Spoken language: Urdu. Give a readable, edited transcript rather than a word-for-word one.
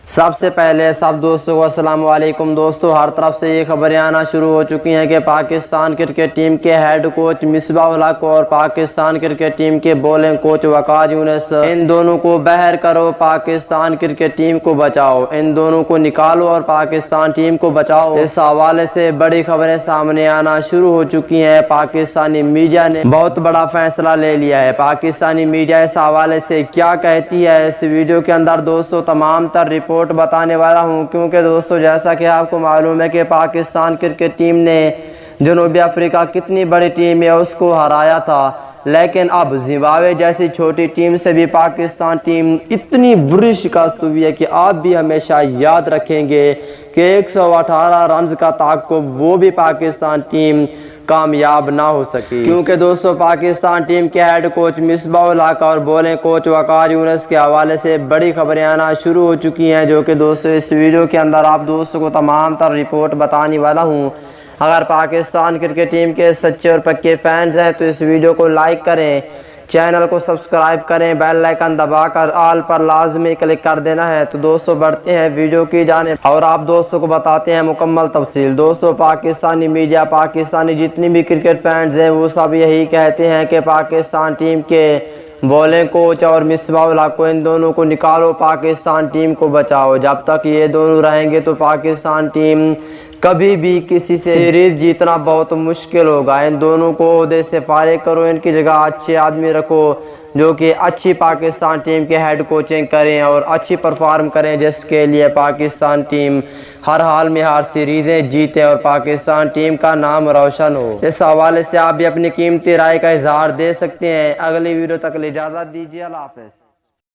سب سے پہلے سب دوستوں کو السلام علیکم دوستوں، ہر طرف سے یہ خبریں آنا شروع ہو چکی ہیں کہ پاکستان کرکٹ ٹیم کے ہیڈ کوچ مصباح الحق اور پاکستان کرکٹ ٹیم کے بولنگ کوچ وقار یونس، ان دونوں کو بحر کرو، پاکستان کرکٹ ٹیم کو بچاؤ، ان دونوں کو نکالو اور پاکستان ٹیم کو بچاؤ۔ اس حوالے سے بڑی خبریں سامنے آنا شروع ہو چکی ہیں۔ پاکستانی میڈیا نے بہت بڑا فیصلہ لے لیا ہے۔ پاکستانی میڈیا اس حوالے سے کیا کہتی ہے، اس ویڈیو کے اندر دوستوں تمام تر رپورٹ بتانے والا ہوں، کیونکہ دوستوں جیسا کہ آپ کو معلوم ہے کہ پاکستان کرکٹ ٹیم نے جنوبی افریقہ کتنی بڑی ٹیم ہے اس کو ہرایا تھا، لیکن اب زمبابوے جیسی چھوٹی ٹیم سے بھی پاکستان ٹیم اتنی بری شکست ہوئی ہے کہ آپ بھی ہمیشہ یاد رکھیں گے کہ 118 رنز کا تعاقب وہ بھی پاکستان ٹیم کامیاب نہ ہو سکی، کیونکہ دوستوں پاکستان ٹیم کے ہیڈ کوچ مصباح الحق اور بولنگ کوچ وقار یونس کے حوالے سے بڑی خبریں آنا شروع ہو چکی ہیں، جو کہ دوستوں اس ویڈیو کے اندر آپ دوستوں کو تمام تر رپورٹ بتانے والا ہوں۔ اگر پاکستان کرکٹ ٹیم کے سچے اور پکے فینز ہیں تو اس ویڈیو کو لائک کریں، چینل کو سبسکرائب کریں، بیل آئیکن دبا کر آل پر لازمی کلک کر دینا ہے۔ تو دوستوں بڑھتے ہیں ویڈیو کی جانب اور آپ دوستوں کو بتاتے ہیں مکمل تفصیل۔ دوستوں پاکستانی میڈیا، پاکستانی جتنی بھی کرکٹ فینز ہیں وہ سب یہی کہتے ہیں کہ پاکستان ٹیم کے بولنگ کوچ اور مصباح الحق کو، ان دونوں کو نکالو، پاکستان ٹیم کو بچاؤ۔ جب تک یہ دونوں رہیں گے تو پاکستان ٹیم کبھی بھی کسی سے سیریز جیتنا بہت مشکل ہوگا۔ ان دونوں کو عہدے سے فارغ کرو، ان کی جگہ اچھے آدمی رکھو جو کہ اچھی پاکستان ٹیم کے ہیڈ کوچنگ کریں اور اچھی پرفارم کریں، جس کے لیے پاکستان ٹیم ہر حال میں ہر سیریزیں جیتے اور پاکستان ٹیم کا نام روشن ہو۔ اس حوالے سے آپ بھی اپنی قیمتی رائے کا اظہار دے سکتے ہیں۔ اگلی ویڈیو تک اجازت دیجیے، اللہ حافظ۔